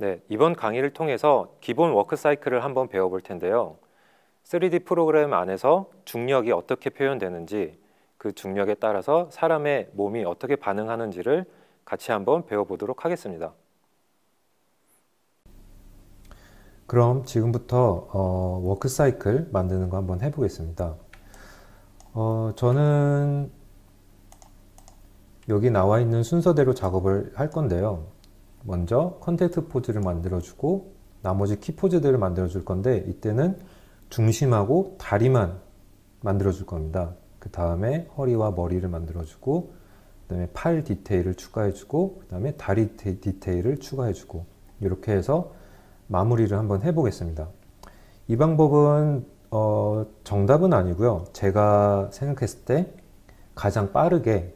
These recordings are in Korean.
네, 이번 강의를 통해서 기본 워크 사이클을 한번 배워볼 텐데요. 3D 프로그램 안에서 중력이 어떻게 표현되는지, 그 중력에 따라서 사람의 몸이 어떻게 반응하는지를 같이 한번 배워보도록 하겠습니다. 그럼 지금부터 워크 사이클 만드는 거 한번 해보겠습니다. 저는 여기 나와 있는 순서대로 작업을 할 건데요. 먼저 컨택트 포즈를 만들어주고 나머지 키 포즈들을 만들어줄 건데, 이때는 중심하고 다리만 만들어줄 겁니다. 그 다음에 허리와 머리를 만들어주고, 그 다음에 팔 디테일을 추가해주고, 그 다음에 다리 디테일을 추가해주고, 이렇게 해서 마무리를 한번 해보겠습니다. 이 방법은 정답은 아니고요. 제가 생각했을 때 가장 빠르게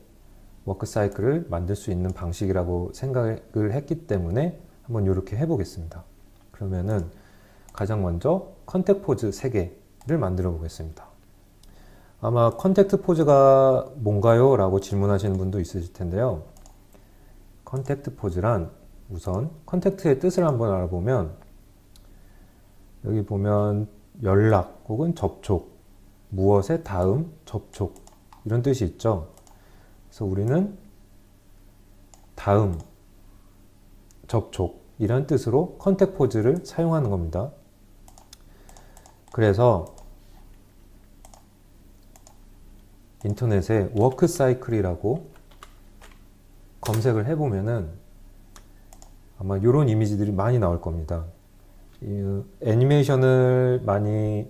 워크 사이클을 만들 수 있는 방식이라고 생각을 했기 때문에 한번 이렇게 해보겠습니다. 그러면은 가장 먼저 컨택트 포즈 3개를 만들어 보겠습니다. 아마 컨택트 포즈가 뭔가요? 라고 질문하시는 분도 있으실 텐데요. 컨택트 포즈란, 우선 컨택트의 뜻을 한번 알아보면, 여기 보면 연락 혹은 접촉, 무엇의 다음, 접촉, 이런 뜻이 있죠. 그래서 우리는 다음, 접촉, 이런 뜻으로 컨택트 포즈를 사용하는 겁니다. 그래서 인터넷에 워크 사이클이라고 검색을 해보면은 아마 이런 이미지들이 많이 나올 겁니다. 이 애니메이션을 많이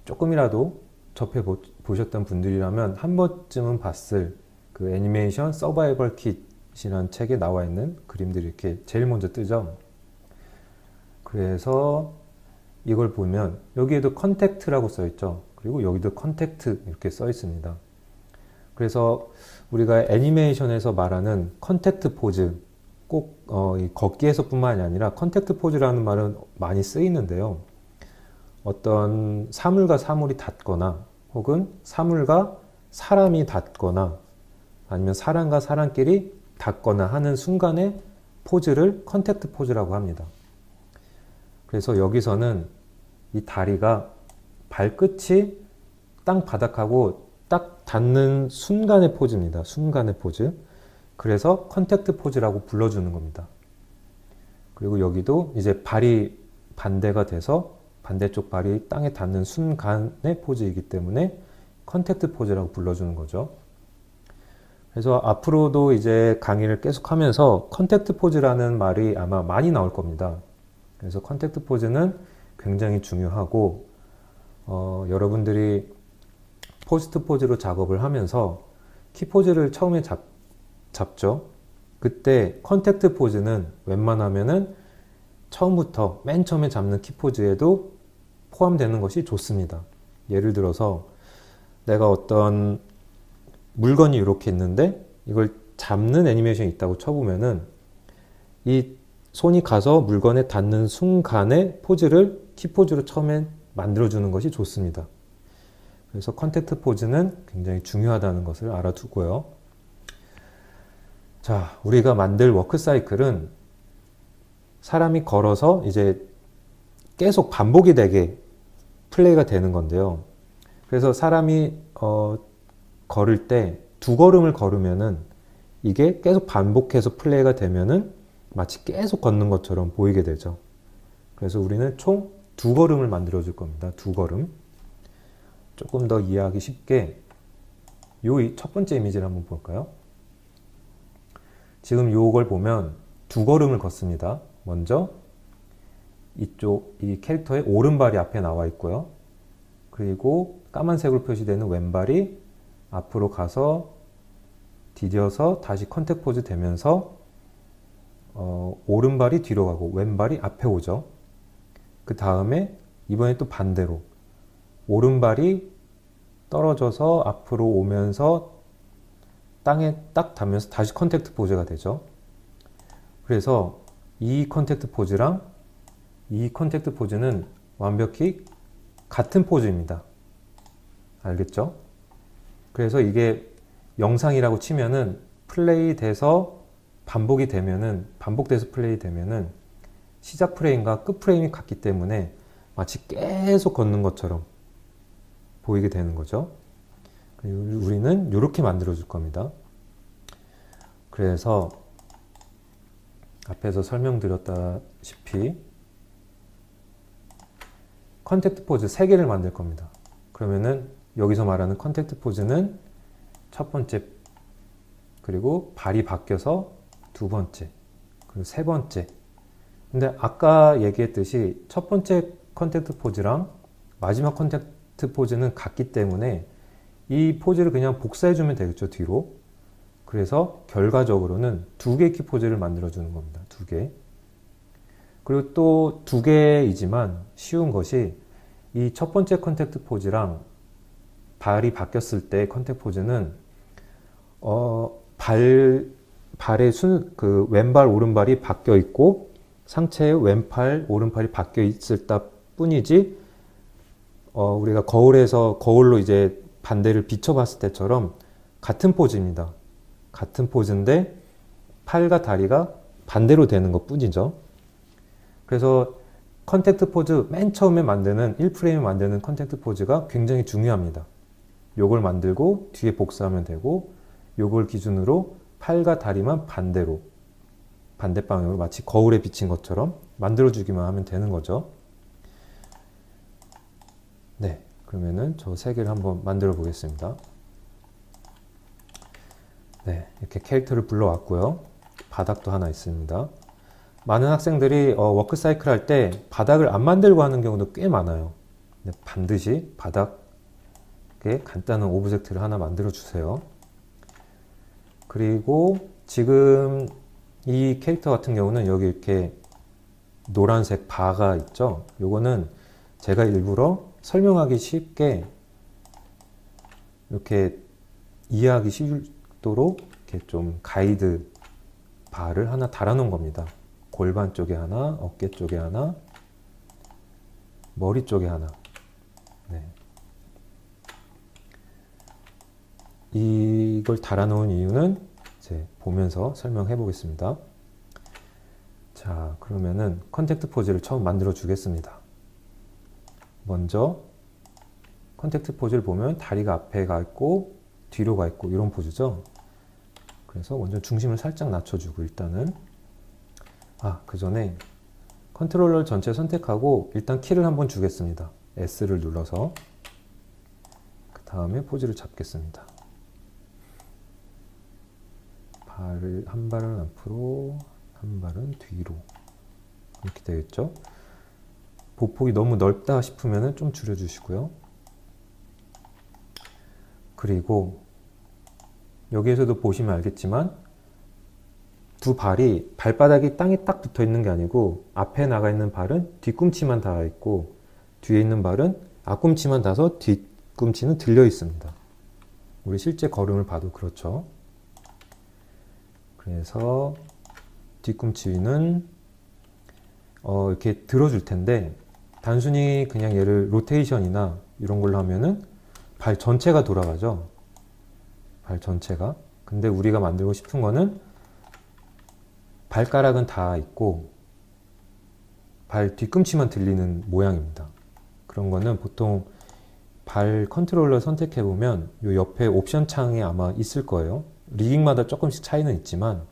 조금이라도 접해 보셨던 분들이라면 한 번쯤은 봤을 그 애니메이션 서바이벌 킷이라는 책에 나와 있는 그림들이 이렇게 제일 먼저 뜨죠. 그래서 이걸 보면 여기에도 컨택트라고 써 있죠. 그리고 여기도 컨택트 이렇게 써 있습니다. 그래서 우리가 애니메이션에서 말하는 컨택트 포즈, 꼭 걷기에서뿐만이 아니라 컨택트 포즈라는 말은 많이 쓰이는데요. 어떤 사물과 사물이 닿거나, 혹은 사물과 사람이 닿거나, 아니면 사람과 사람끼리 닿거나 하는 순간의 포즈를 컨택트 포즈라고 합니다. 그래서 여기서는 이 다리가 발끝이 땅 바닥하고 딱 닿는 순간의 포즈입니다. 순간의 포즈. 그래서 컨택트 포즈라고 불러주는 겁니다. 그리고 여기도 이제 발이 반대가 돼서 반대쪽 발이 땅에 닿는 순간의 포즈이기 때문에 컨택트 포즈라고 불러주는 거죠. 그래서 앞으로도 이제 강의를 계속하면서 컨택트 포즈라는 말이 아마 많이 나올 겁니다. 그래서 컨택트 포즈는 굉장히 중요하고, 여러분들이 포스트 포즈로 작업을 하면서 키 포즈를 처음에 잡죠. 그때 컨택트 포즈는 웬만하면은 처음부터 맨 처음에 잡는 키 포즈에도 포함되는 것이 좋습니다. 예를 들어서 내가 어떤 물건이 이렇게 있는데 이걸 잡는 애니메이션이 있다고 쳐보면은 이 손이 가서 물건에 닿는 순간의 포즈를 키 포즈로 처음에 만들어주는 것이 좋습니다. 그래서 컨택트 포즈는 굉장히 중요하다는 것을 알아두고요. 자, 우리가 만들 워크 사이클은 사람이 걸어서 이제 계속 반복이 되게 플레이가 되는 건데요. 그래서 사람이 걸을 때 2걸음을 걸으면은 이게 계속 반복해서 플레이가 되면은 마치 계속 걷는 것처럼 보이게 되죠. 그래서 우리는 총 2걸음을 만들어 줄 겁니다. 2걸음. 조금 더 이해하기 쉽게 요 첫 번째 이미지를 한번 볼까요? 지금 요걸 보면 2걸음을 걷습니다. 먼저 이쪽 이 캐릭터의 오른발이 앞에 나와 있고요. 그리고 까만색으로 표시되는 왼발이 앞으로 가서 디뎌서 다시 컨택트 포즈 되면서 오른발이 뒤로 가고 왼발이 앞에 오죠. 그 다음에 이번에 또 반대로 오른발이 떨어져서 앞으로 오면서 땅에 딱 닿으면서 다시 컨택트 포즈가 되죠. 그래서 이 컨택트 포즈랑 이 컨택트 포즈는 완벽히 같은 포즈입니다. 알겠죠? 그래서 이게 영상이라고 치면은 플레이 돼서 반복돼서 플레이 되면은 시작 프레임과 끝 프레임이 같기 때문에 마치 계속 걷는 것처럼 보이게 되는 거죠. 우리는 이렇게 만들어 줄 겁니다. 그래서 앞에서 설명드렸다시피 컨택트 포즈 3개를 만들 겁니다. 그러면은 여기서 말하는 컨택트 포즈는 첫 번째, 그리고 발이 바뀌어서 두 번째, 그리고 세 번째. 근데 아까 얘기했듯이 첫 번째 컨택트 포즈랑 마지막 컨택트 포즈는 같기 때문에 이 포즈를 그냥 복사해주면 되겠죠, 뒤로. 그래서 결과적으로는 2개의 키 포즈를 만들어주는 겁니다. 2개. 그리고 또 2개이지만 쉬운 것이 이 첫 번째 컨택트 포즈랑 발이 바뀌었을 때 컨택트 포즈는 발의 왼발, 오른발이 바뀌어 있고 상체의 왼팔, 오른팔이 바뀌어 있을 뿐이지 우리가 거울로 이제 반대를 비춰봤을 때처럼 같은 포즈입니다. 같은 포즈인데 팔과 다리가 반대로 되는 것 뿐이죠. 그래서 컨택트 포즈 맨 처음에 만드는 1프레임을 만드는 컨택트 포즈가 굉장히 중요합니다. 요걸 만들고 뒤에 복사하면 되고 요걸 기준으로 팔과 다리만 반대 방향으로 마치 거울에 비친 것처럼 만들어주기만 하면 되는 거죠. 네, 그러면은 저 3개를 한번 만들어 보겠습니다. 네, 이렇게 캐릭터를 불러왔고요. 바닥도 하나 있습니다. 많은 학생들이 워크사이클 할 때 바닥을 안 만들고 하는 경우도 꽤 많아요. 근데 반드시 바닥에 간단한 오브젝트를 하나 만들어 주세요. 그리고 지금 이 캐릭터 같은 경우는 여기 이렇게 노란색 바가 있죠. 요거는 제가 일부러 설명하기 쉽게 이렇게 이해하기 쉽도록 이렇게 좀 가이드 바를 하나 달아 놓은 겁니다. 골반 쪽에 하나, 어깨 쪽에 하나, 머리 쪽에 하나. 네. 이걸 달아 놓은 이유는 이제 보면서 설명해 보겠습니다. 자, 그러면은 컨택트 포즈를 처음 만들어 주겠습니다. 먼저 컨택트 포즈를 보면 다리가 앞에 가 있고 뒤로 가 있고 이런 포즈죠. 그래서 먼저 중심을 살짝 낮춰주고 일단은 그 전에 컨트롤러 전체 선택하고 일단 키를 한번 주겠습니다. S를 눌러서 그 다음에 포즈를 잡겠습니다. 한 발은 앞으로, 한 발은 뒤로 이렇게 되겠죠. 보폭이 너무 넓다 싶으면 좀 줄여주시고요. 그리고 여기에서도 보시면 알겠지만 두 발이 발바닥이 땅에 딱 붙어 있는 게 아니고 앞에 나가 있는 발은 뒤꿈치만 닿아 있고 뒤에 있는 발은 앞꿈치만 닿아서 뒤꿈치는 들려 있습니다. 우리 실제 걸음을 봐도 그렇죠. 그래서 뒤꿈치 위는 이렇게 들어줄 텐데 단순히 그냥 얘를 로테이션이나 이런 걸로 하면은 발 전체가 돌아가죠. 발 전체가. 근데 우리가 만들고 싶은 거는 발가락은 다 있고 발 뒤꿈치만 들리는 모양입니다. 그런 거는 보통 발 컨트롤러 선택해 보면 요 옆에 옵션 창에 아마 있을 거예요. 리깅마다 조금씩 차이는 있지만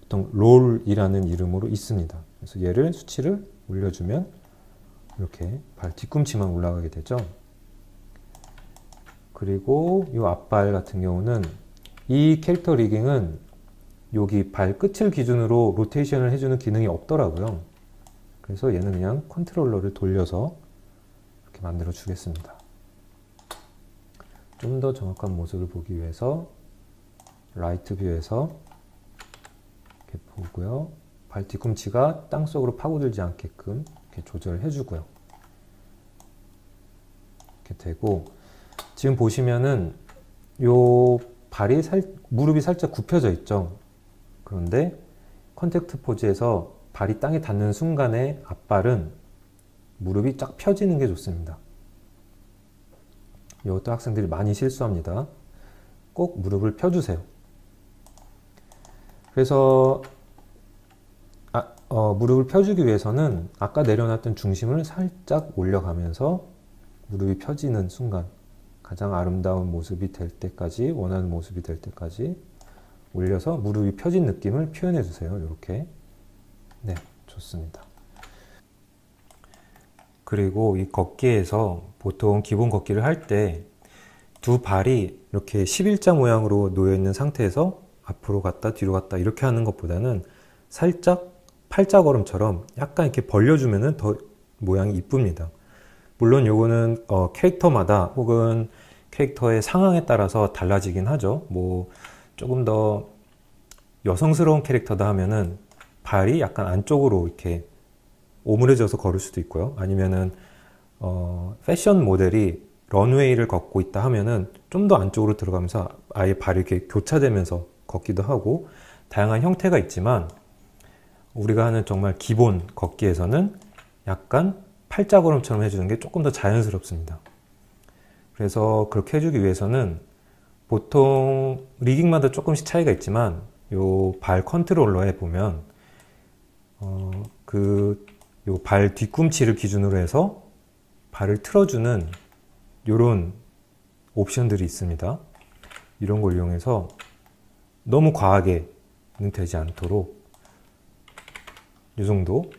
보통 롤이라는 이름으로 있습니다. 그래서 얘를 수치를 올려주면 이렇게 발 뒤꿈치만 올라가게 되죠. 그리고 이 앞발 같은 경우는 이 캐릭터 리깅은 여기 발 끝을 기준으로 로테이션을 해주는 기능이 없더라고요. 그래서 얘는 그냥 컨트롤러를 돌려서 이렇게 만들어 주겠습니다. 좀 더 정확한 모습을 보기 위해서 라이트 뷰에서 이렇게 보고요. 발 뒤꿈치가 땅속으로 파고들지 않게끔 이렇게 조절해 주고요. 이렇게 되고 지금 보시면은 요 발이 무릎이 살짝 굽혀져 있죠. 그런데 컨택트 포즈에서 발이 땅에 닿는 순간에 앞발은 무릎이 쫙 펴지는 게 좋습니다. 이것도 학생들이 많이 실수합니다. 꼭 무릎을 펴주세요. 그래서 무릎을 펴주기 위해서는 아까 내려놨던 중심을 살짝 올려가면서 무릎이 펴지는 순간, 가장 아름다운 모습이 될 때까지, 원하는 모습이 될 때까지 올려서 무릎이 펴진 느낌을 표현해 주세요. 이렇게. 네, 좋습니다. 그리고 이 걷기에서 보통 기본 걷기를 할 때 두 발이 이렇게 11자 모양으로 놓여 있는 상태에서 앞으로 갔다 뒤로 갔다 이렇게 하는 것보다는 살짝 팔자걸음처럼 약간 이렇게 벌려주면은 더 모양이 이쁩니다. 물론 요거는 캐릭터마다 혹은 캐릭터의 상황에 따라서 달라지긴 하죠. 뭐 조금 더 여성스러운 캐릭터다 하면은 발이 약간 안쪽으로 이렇게 오므려져서 걸을 수도 있고요. 아니면은 패션 모델이 런웨이를 걷고 있다 하면은 좀 더 안쪽으로 들어가면서 아예 발이 이렇게 교차되면서 걷기도 하고 다양한 형태가 있지만 우리가 하는 정말 기본 걷기에서는 약간 팔자걸음처럼 해주는 게 조금 더 자연스럽습니다. 그래서 그렇게 해주기 위해서는 보통 리깅마다 조금씩 차이가 있지만 요 발 컨트롤러에 보면 요 발 뒤꿈치를 기준으로 해서 발을 틀어주는 요런 옵션들이 있습니다. 이런 걸 이용해서 너무 과하게는 되지 않도록 이 정도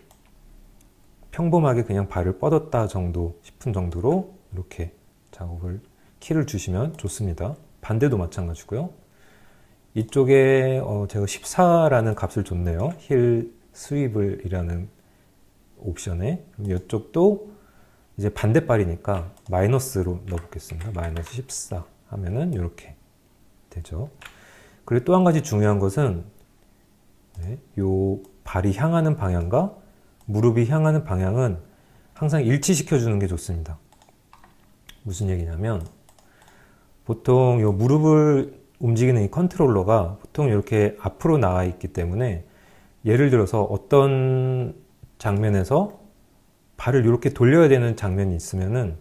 평범하게 그냥 발을 뻗었다 정도 싶은 정도로 이렇게 작업을 키를 주시면 좋습니다. 반대도 마찬가지고요. 이쪽에 제가 14라는 값을 줬네요. 힐 스위블 이라는 옵션에. 이쪽도 이제 반대발이니까 마이너스로 넣어보겠습니다. 마이너스 14 하면은 이렇게 되죠. 그리고 또 한 가지 중요한 것은 요 발이 향하는 방향과 무릎이 향하는 방향은 항상 일치시켜 주는 게 좋습니다. 무슨 얘기냐면 보통 요 무릎을 움직이는 이 컨트롤러가 보통 이렇게 앞으로 나와 있기 때문에 예를 들어서 어떤 장면에서 발을 이렇게 돌려야 되는 장면이 있으면은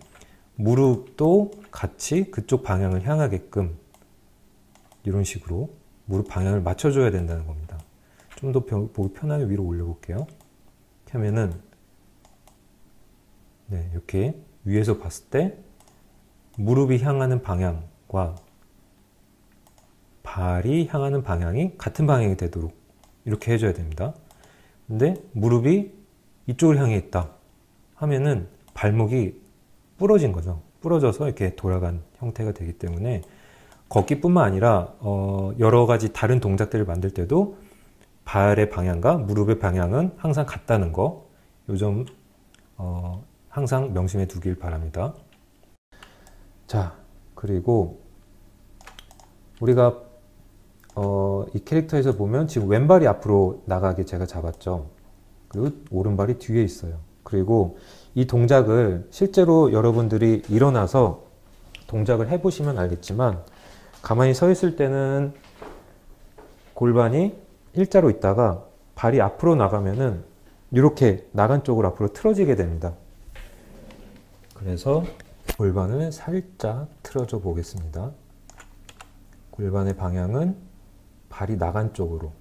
무릎도 같이 그쪽 방향을 향하게끔 이런 식으로 무릎 방향을 맞춰줘야 된다는 겁니다. 좀 더 보기 편하게 위로 올려볼게요. 이렇게 하면은 네, 이렇게 위에서 봤을 때 무릎이 향하는 방향과 발이 향하는 방향이 같은 방향이 되도록 이렇게 해줘야 됩니다. 근데 무릎이 이쪽을 향해 있다 하면은 발목이 부러진 거죠. 부러져서 이렇게 돌아간 형태가 되기 때문에 걷기뿐만 아니라 여러 가지 다른 동작들을 만들 때도 발의 방향과 무릎의 방향은 항상 같다는 거, 요 점 항상 명심해 두길 바랍니다. 자, 그리고 우리가 이 캐릭터에서 보면 지금 왼발이 앞으로 나가게 제가 잡았죠. 그리고 오른발이 뒤에 있어요. 그리고 이 동작을 실제로 여러분들이 일어나서 동작을 해보시면 알겠지만 가만히 서 있을 때는 골반이 일자로 있다가 발이 앞으로 나가면은 이렇게 나간 쪽으로 앞으로 틀어지게 됩니다. 그래서 골반을 살짝 틀어줘 보겠습니다. 골반의 방향은 발이 나간 쪽으로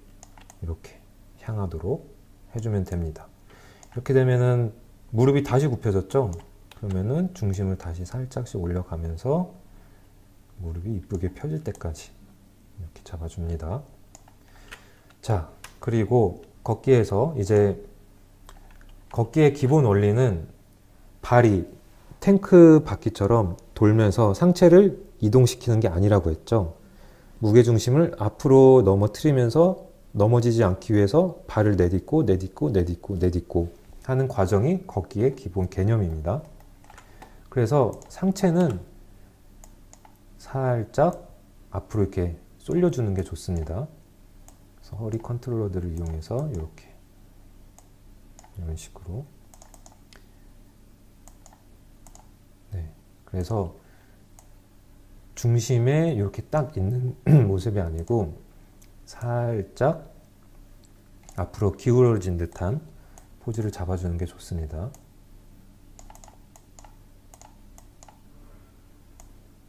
이렇게 향하도록 해주면 됩니다. 이렇게 되면은 무릎이 다시 굽혀졌죠? 그러면은 중심을 다시 살짝씩 올려가면서 무릎이 이쁘게 펴질 때까지 이렇게 잡아줍니다. 자, 그리고 걷기에서 이제 걷기의 기본 원리는 발이 탱크 바퀴처럼 돌면서 상체를 이동시키는 게 아니라고 했죠. 무게중심을 앞으로 넘어뜨리면서 넘어지지 않기 위해서 발을 내딛고 내딛고 내딛고 내딛고 하는 과정이 걷기의 기본 개념입니다. 그래서 상체는 살짝 앞으로 이렇게 쏠려주는 게 좋습니다. 그래서 허리 컨트롤러들을 이용해서 이렇게 이런 식으로 그래서 중심에 이렇게 딱 있는 모습이 아니고 살짝 앞으로 기울어진 듯한 포즈를 잡아주는 게 좋습니다.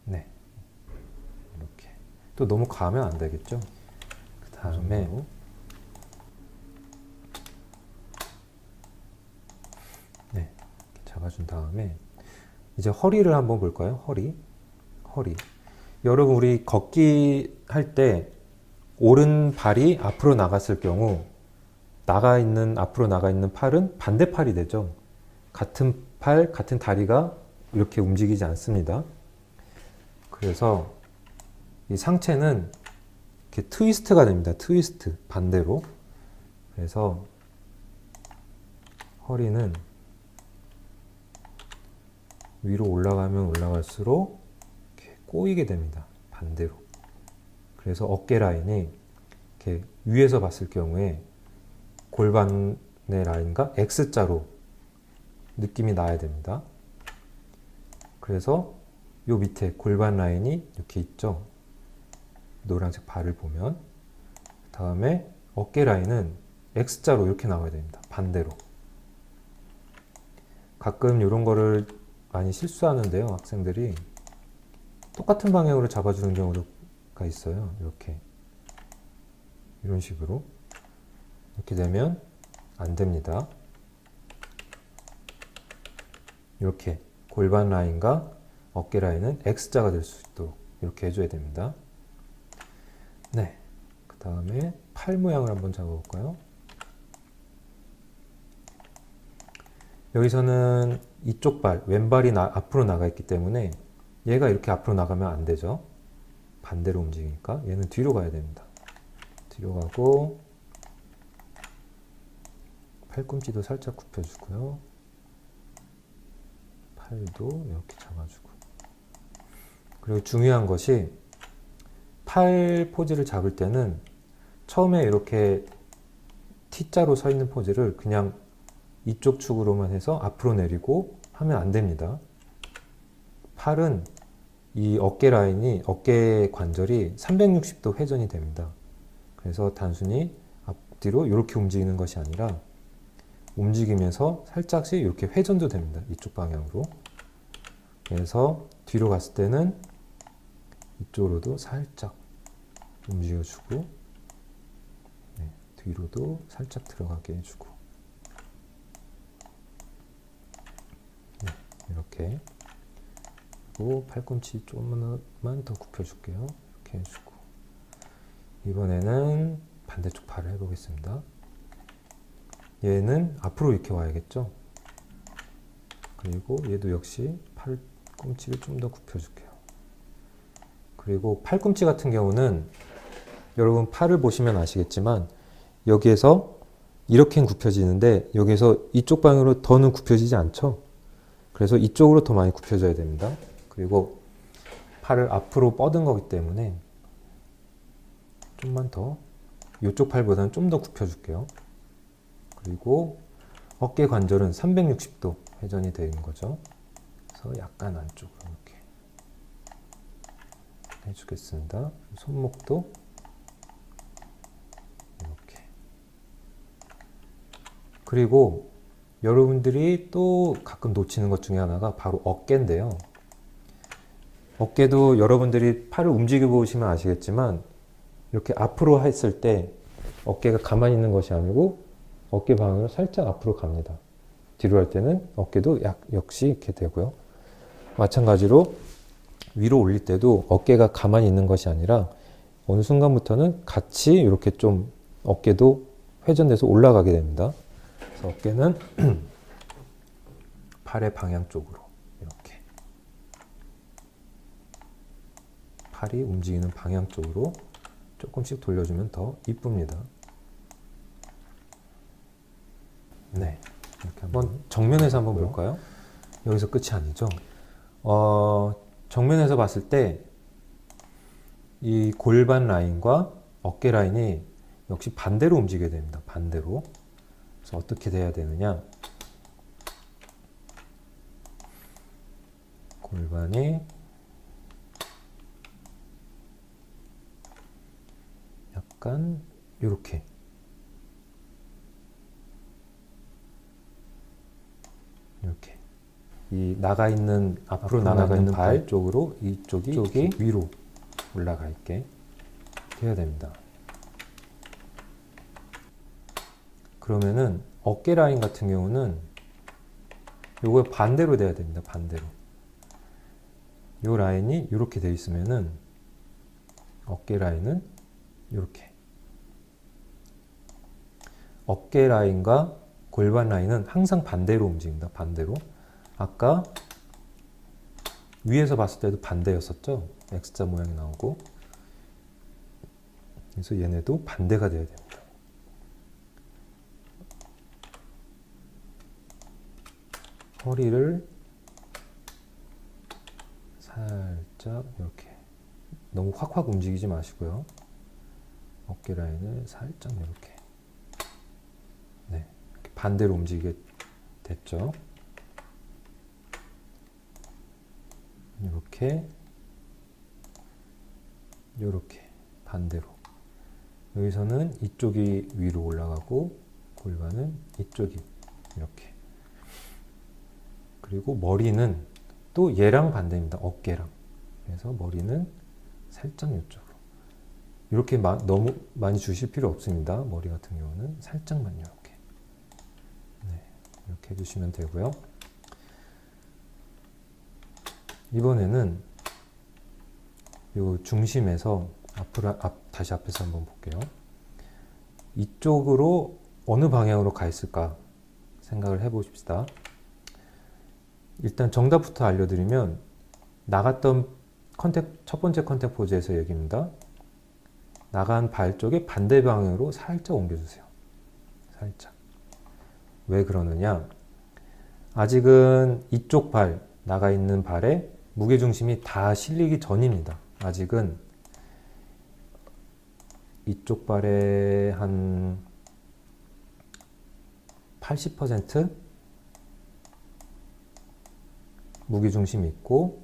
네, 이렇게 또 너무 과하면 안 되겠죠. 그 다음에 잡아준 다음에 이제 허리를 한번 볼까요? 허리. 여러분 우리 걷기 할 때 오른발이 앞으로 나갔을 경우 앞으로 나가 있는 팔은 반대팔이 되죠. 같은 팔, 같은 다리가 이렇게 움직이지 않습니다. 그래서 이 상체는 이렇게 트위스트가 됩니다. 트위스트, 반대로. 그래서 허리는 위로 올라가면 올라갈수록 이렇게 꼬이게 됩니다. 반대로. 그래서 어깨 라인이 이렇게 위에서 봤을 경우에 골반의 라인과 X자로 느낌이 나야 됩니다. 그래서 요 밑에 골반 라인이 이렇게 있죠. 노란색 발을 보면. 그 다음에 어깨 라인은 X자로 이렇게 나와야 됩니다. 반대로. 가끔 이런 거를 많이 실수하는데요. 학생들이 똑같은 방향으로 잡아주는 경우가 있어요. 이렇게. 이런 식으로. 이렇게 되면 안 됩니다. 이렇게 골반 라인과 어깨 라인은 X자가 될 수 있도록 이렇게 해줘야 됩니다. 네. 그 다음에 팔 모양을 한번 잡아볼까요? 여기서는 이쪽 발, 왼발이 앞으로 나가 있기 때문에 얘가 이렇게 앞으로 나가면 안 되죠. 반대로 움직이니까 얘는 뒤로 가야 됩니다. 뒤로 가고 팔꿈치도 살짝 굽혀주고요. 팔도 이렇게 잡아주고. 그리고 중요한 것이 팔 포즈를 잡을 때는 처음에 이렇게 T자로 서 있는 포즈를 그냥 이쪽 축으로만 해서 앞으로 내리고 하면 안 됩니다. 팔은 이 어깨 라인이, 어깨 관절이 360도 회전이 됩니다. 그래서 단순히 앞뒤로 이렇게 움직이는 것이 아니라 움직이면서 살짝씩 이렇게 회전도 됩니다. 이쪽 방향으로. 그래서 뒤로 갔을 때는 이쪽으로도 살짝 움직여주고, 네, 뒤로도 살짝 들어가게 해주고, 네, 이렇게. 그리고 팔꿈치 조금만 더 굽혀줄게요. 이렇게 해주고. 이번에는 반대쪽 팔을 해보겠습니다. 얘는 앞으로 이렇게 와야겠죠. 그리고 얘도 역시 팔꿈치를 좀 더 굽혀줄게요. 그리고 팔꿈치 같은 경우는 여러분 팔을 보시면 아시겠지만 여기에서 이렇게 굽혀지는데 여기서 이쪽 방향으로 더는 굽혀지지 않죠. 그래서 이쪽으로 더 많이 굽혀져야 됩니다. 그리고 팔을 앞으로 뻗은 거기 때문에 좀만 더, 이쪽 팔보다는 좀 더 굽혀줄게요. 그리고 어깨 관절은 360도 회전이 되는 거죠. 그래서 약간 안쪽으로 이렇게 해주겠습니다. 손목도 이렇게. 그리고 여러분들이 또 가끔 놓치는 것 중에 하나가 바로 어깨인데요. 어깨도 여러분들이 팔을 움직여 보시면 아시겠지만 이렇게 앞으로 했을 때 어깨가 가만히 있는 것이 아니고 어깨 방향으로 살짝 앞으로 갑니다. 뒤로 할 때는 어깨도 역시 이렇게 되고요. 마찬가지로 위로 올릴 때도 어깨가 가만히 있는 것이 아니라 어느 순간부터는 같이 이렇게 좀 어깨도 회전돼서 올라가게 됩니다. 그래서 어깨는 팔의 방향 쪽으로 이렇게. 팔이 움직이는 방향 쪽으로 조금씩 돌려주면 더 이쁩니다. 네, 이렇게 한번 정면에서 한번 볼까요? 여기서 끝이 아니죠. 정면에서 봤을 때 이 골반 라인과 어깨 라인이 역시 반대로 움직여야 됩니다. 반대로. 그래서 어떻게 돼야 되느냐? 골반이 약간 이렇게 이 나가 있는 앞으로 나가 있는 발 쪽으로 이쪽이 위로 올라가 있게 해야 됩니다. 그러면은 어깨 라인 같은 경우는 요거 반대로 돼야 됩니다. 반대로. 요 라인이 이렇게 돼 있으면은 어깨 라인은 이렇게. 어깨 라인과 골반 라인은 항상 반대로 움직입니다. 반대로. 아까 위에서 봤을 때도 반대였었죠. X자 모양이 나오고. 그래서 얘네도 반대가 돼야 됩니다. 허리를 살짝 이렇게 너무 확확 움직이지 마시고요. 어깨 라인을 살짝 이렇게, 네, 이렇게 반대로 움직이게 됐죠. 이렇게 이렇게 반대로. 여기서는 이쪽이 위로 올라가고 골반은 이쪽이 이렇게. 그리고 머리는 또 얘랑 반대입니다. 어깨랑. 그래서 머리는 살짝 이쪽으로. 이렇게 너무 많이 주실 필요 없습니다. 머리 같은 경우는 살짝만 이렇게. 네, 이렇게 해주시면 되고요. 이번에는 요 중심에서 다시 앞에서 한번 볼게요. 이쪽으로 어느 방향으로 가 있을까 생각을 해보십시다. 일단 정답부터 알려드리면 나갔던 첫 번째 컨택 포즈에서 얘기입니다. 나간 발 쪽에 반대 방향으로 살짝 옮겨주세요. 살짝. 왜 그러느냐? 아직은 이쪽 발, 나가 있는 발에 무게중심이 다 실리기 전입니다. 아직은 이쪽 발에 한 80% 무게중심이 있고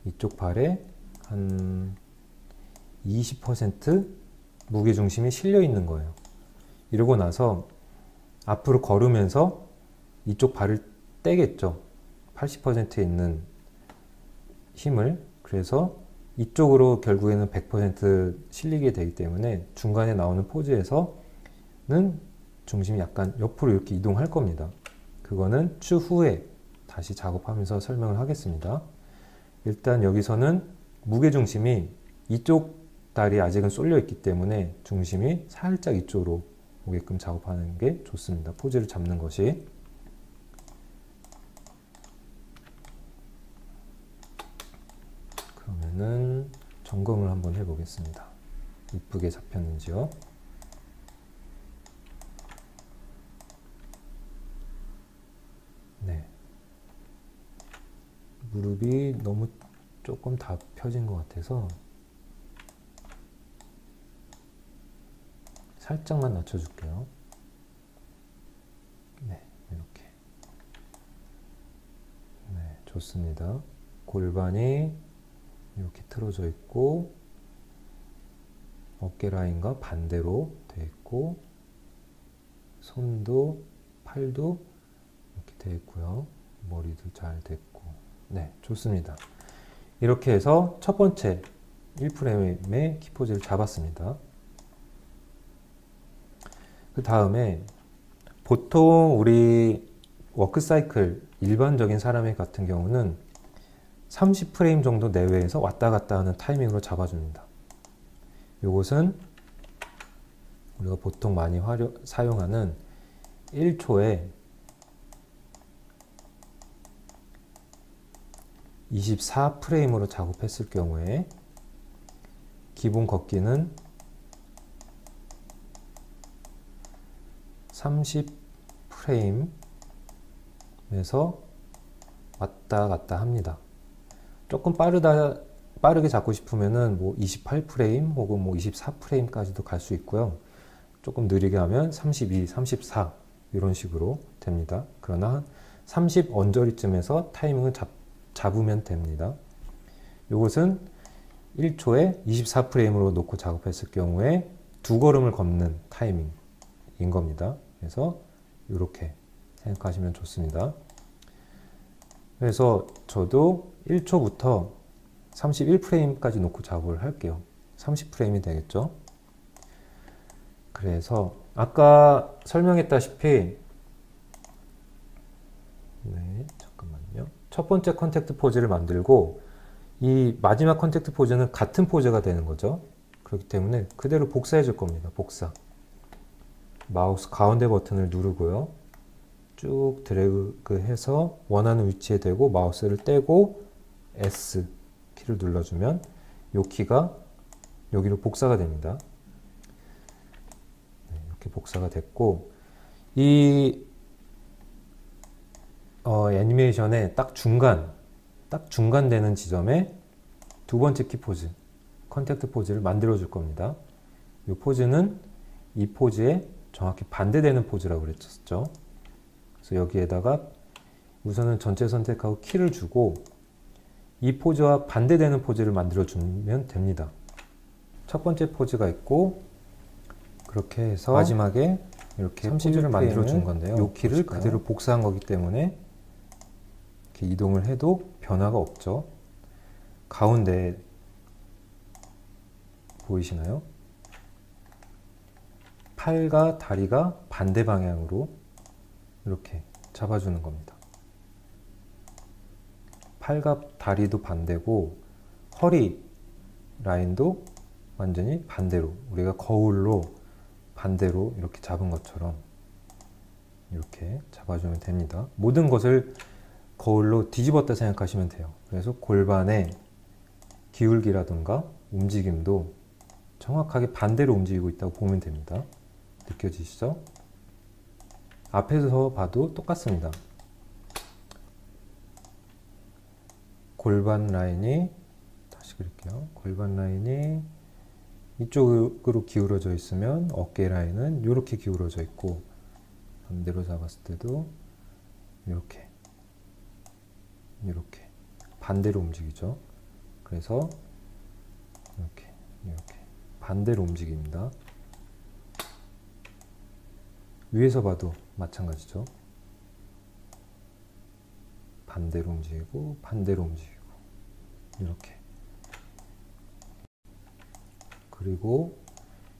이쪽 발에 한 20% 무게중심이 실려 있는 거예요. 이러고 나서 앞으로 걸으면서 이쪽 발을 떼겠죠. 80%에 있는 힘을. 그래서 이쪽으로 결국에는 100% 실리게 되기 때문에 중간에 나오는 포즈에서는 중심이 약간 옆으로 이렇게 이동할 겁니다. 그거는 추후에 다시 작업하면서 설명을 하겠습니다. 일단 여기서는 무게중심이 이쪽 다리에 아직은 쏠려 있기 때문에 중심이 살짝 이쪽으로 오게끔 작업하는 게 좋습니다. 포즈를 잡는 것이. 그러면은 점검을 한번 해보겠습니다. 이쁘게 잡혔는지요? 네. 무릎이 너무 조금 다 펴진 것 같아서 살짝만 낮춰줄게요. 네, 이렇게. 네, 좋습니다. 골반이 이렇게 틀어져 있고 어깨 라인과 반대로 되어 있고 손도 팔도 이렇게 되어 있고요. 머리도 잘 됐고. 네, 좋습니다. 이렇게 해서 첫 번째 1프레임의 키포즈를 잡았습니다. 그 다음에 보통 우리 워크사이클 일반적인 사람 같은 경우는 30프레임 정도 내외에서 왔다 갔다 하는 타이밍으로 잡아줍니다. 이것은 우리가 보통 많이 사용하는 1초에 24프레임으로 작업했을 경우에 기본 걷기는 30프레임에서 왔다 갔다 합니다. 조금 빠르게 잡고 싶으면은 뭐 28프레임 혹은 뭐 24프레임까지도 갈 수 있고요. 조금 느리게 하면 32, 34 이런 식으로 됩니다. 그러나 30 언저리쯤에서 타이밍을 잡으면 됩니다. 이것은 1초에 24프레임으로 놓고 작업했을 경우에 두 걸음을 걷는 타이밍인 겁니다. 그래서 이렇게 생각하시면 좋습니다. 그래서 저도 1초부터 31프레임까지 놓고 작업을 할게요. 30프레임이 되겠죠. 그래서 아까 설명했다시피 첫 번째 컨택트 포즈를 만들고 이 마지막 컨택트 포즈는 같은 포즈가 되는 거죠. 그렇기 때문에 그대로 복사해 줄 겁니다. 복사. 마우스 가운데 버튼을 누르고요. 쭉 드래그해서 원하는 위치에 대고 마우스를 떼고 S 키를 눌러주면 이 키가 여기로 복사가 됩니다. 네, 이렇게 복사가 됐고 이 애니메이션의 딱 중간 되는 지점에 두 번째 키 포즈, 컨택트 포즈를 만들어 줄 겁니다. 이 포즈는 이 포즈에 정확히 반대되는 포즈라고 그랬었죠. 그래서 여기에다가 우선은 전체 선택하고 키를 주고 이 포즈와 반대되는 포즈를 만들어 주면 됩니다. 첫 번째 포즈가 있고 그렇게 해서 마지막에 이렇게 포즈를 만들어 준 건데요. 이 키를 그대로 복사한 거기 때문에 이렇게 이동을 해도 변화가 없죠. 가운데 보이시나요? 팔과 다리가 반대 방향으로 이렇게 잡아주는 겁니다. 팔과 다리도 반대고 허리 라인도 완전히 반대로, 우리가 거울로 반대로 이렇게 잡은 것처럼 이렇게 잡아주면 됩니다. 모든 것을 거울로 뒤집었다 생각하시면 돼요. 그래서 골반의 기울기라든가 움직임도 정확하게 반대로 움직이고 있다고 보면 됩니다. 느껴지시죠? 앞에서 봐도 똑같습니다. 골반 라인이, 다시 그릴게요. 골반 라인이 이쪽으로 기울어져 있으면 어깨 라인은 이렇게 기울어져 있고, 반대로 잡았을 때도 이렇게 반대로 움직이죠. 그래서 이렇게 반대로 움직입니다. 위에서 봐도 마찬가지죠. 반대로 움직이고 반대로 움직이고 이렇게. 그리고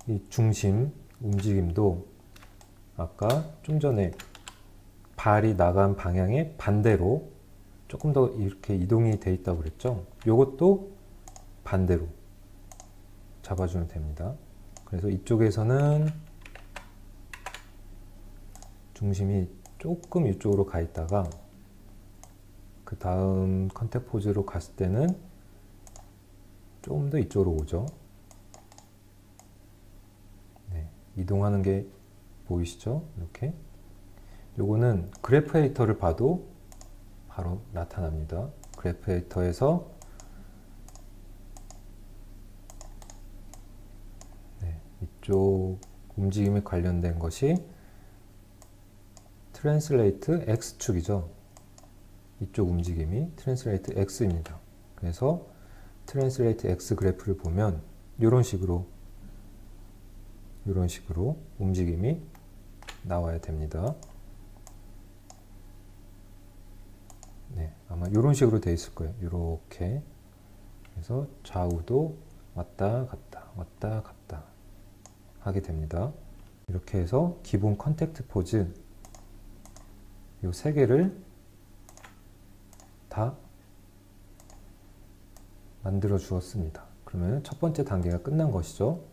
이 중심 움직임도 아까 좀 전에 발이 나간 방향의 반대로 조금 더 이렇게 이동이 돼 있다고 그랬죠. 요것도 반대로 잡아주면 됩니다. 그래서 이쪽에서는 중심이 조금 이쪽으로 가 있다가 그 다음 컨택 포즈로 갔을 때는 좀 더 이쪽으로 오죠. 네, 이동하는 게 보이시죠? 이렇게. 요거는 그래프 에디터를 봐도 바로 나타납니다. 그래프 에디터에서 이쪽 움직임에 관련된 것이 트랜슬레이트 X축이죠. 이쪽 움직임이 트랜슬레이트 X입니다. 그래서 트랜슬레이트 X 그래프를 보면 이런 식으로 움직임이 나와야 됩니다. 네, 아마 이런 식으로 되어 있을 거예요. 이렇게. 그래서 좌우도 왔다 갔다 하게 됩니다. 이렇게 해서 기본 컨택트 포즈 이 세 개를 다 만들어 주었습니다. 그러면 첫 번째 단계가 끝난 것이죠.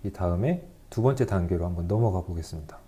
이 다음에 두 번째 단계로 한번 넘어가 보겠습니다.